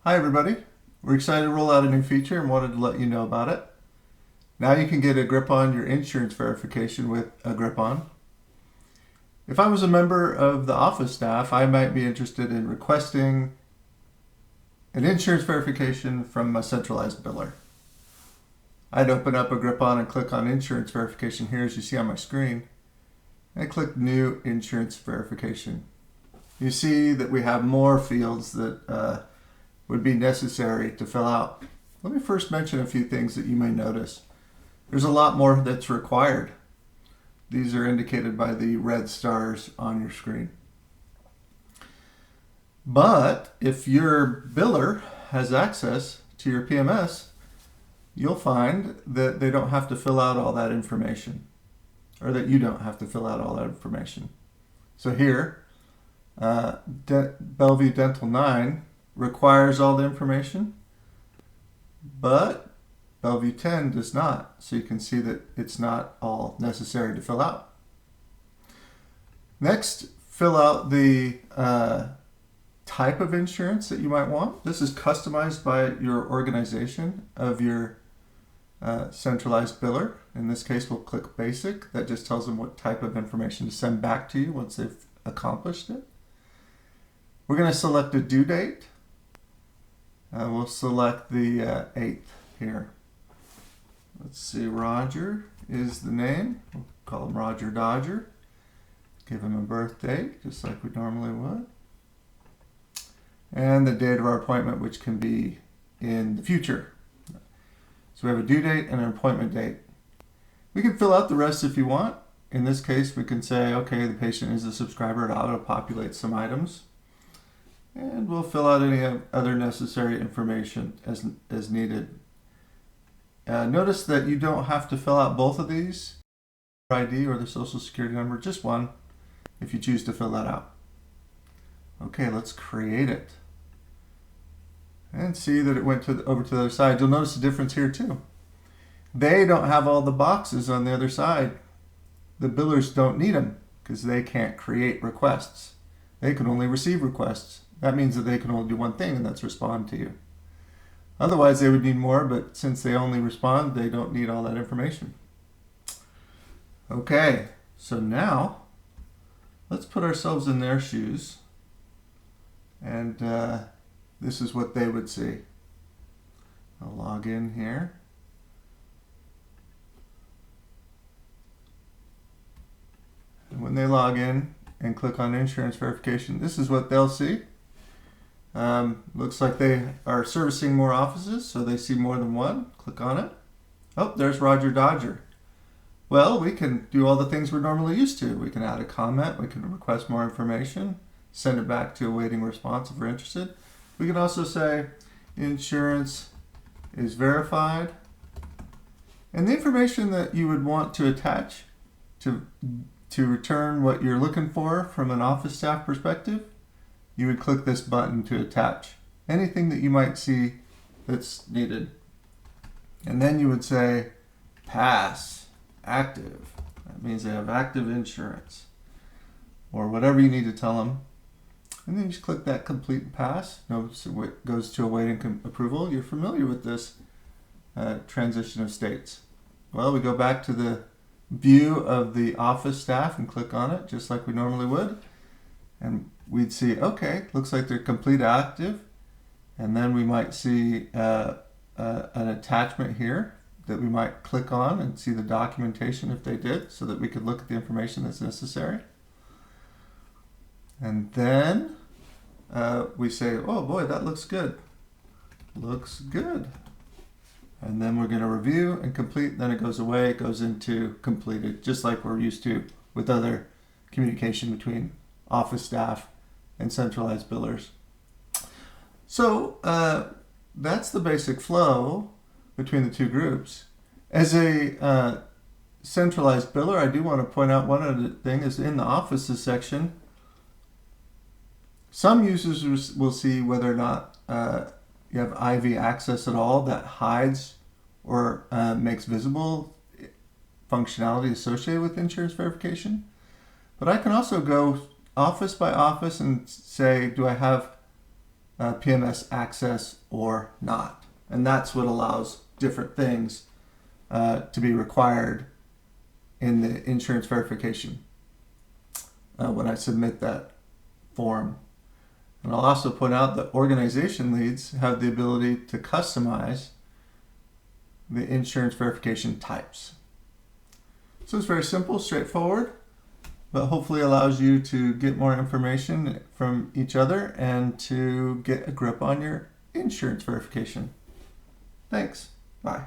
Hi everybody, we're excited to roll out a new feature and wanted to let you know about it. Now you can get Agrippon your insurance verification with Agrippon. If I was a member of the office staff, I might be interested in requesting an insurance verification from a centralized biller. I'd open up Agrippon and click on insurance verification here as you see on my screen, and click new insurance verification. You see that we have more fields that would be necessary to fill out. Let me first mention a few things that you may notice. There's a lot more that's required. These are indicated by the red stars on your screen. But if your biller has access to your PMS, you'll find that they don't have to fill out all that information, or that you don't have to fill out all that information. So here, Bellevue Dental 9 requires all the information, but Bellevue 10 does not. So you can see that it's not all necessary to fill out. Next, fill out the type of insurance that you might want. This is customized by your organization of your centralized biller. In this case, we'll click Basic. That just tells them what type of information to send back to you once they've accomplished it. We're going to select a due date. We'll select the 8th here. Let's see, Roger is the name. We'll call him Roger Dodger. Give him a birth date, just like we normally would. And the date of our appointment, which can be in the future. So we have a due date and an appointment date. We can fill out the rest if you want. In this case, we can say, okay, the patient is a subscriber. It auto-populates some items. And we'll fill out any other necessary information as needed. Notice that you don't have to fill out both of these, ID or the social security number, just one, if you choose to fill that out. Okay, let's create it. And see that it went over to the other side. You'll notice a difference here too. They don't have all the boxes on the other side. The billers don't need them because they can't create requests. They can only receive requests. That means that they can only do one thing, and that's respond to you. Otherwise, they would need more, but since they only respond, they don't need all that information. Okay, so now let's put ourselves in their shoes, and this is what they would see. I'll log in here. And when they log in and click on insurance verification, this is what they'll see. Looks like they are servicing more offices, so they see more than one. Click on it. Oh, there's Roger Dodger. Well, we can do all the things we're normally used to. We can add a comment, we can request more information, send it back to awaiting response if we're interested. We can also say insurance is verified. And the information that you would want to attach to return what you're looking for from an office staff perspective, you would click this button to attach anything that you might see that's needed. And then you would say pass, active. That means they have active insurance or whatever you need to tell them. And then you just click that complete and pass. Notice it goes to awaiting approval. You're familiar with this transition of states. Well, we go back to the view of the office staff and click on it just like we normally would. And we'd see, okay, looks like they're complete active. And then we might see an attachment here that we might click on and see the documentation if they did, so that we could look at the information that's necessary. And then we say, oh boy, that looks good. Looks good. And then we're going to review and complete. Then it goes away. It goes into completed, just like we're used to with other communication between office staff and centralized billers. So that's the basic flow between the two groups. As a centralized biller, I do want to point out one other thing is in the offices section, some users will see whether or not you have IV access at all that hides or makes visible functionality associated with insurance verification. But I can also go office by office and say, do I have PMS access or not. And that's what allows different things to be required in the insurance verification when I submit that form. And I'll also point out that organization leads have the ability to customize the insurance verification types. So it's very simple, straightforward, but hopefully allows you to get more information from each other and to get a grip on your insurance verification. Thanks. Bye.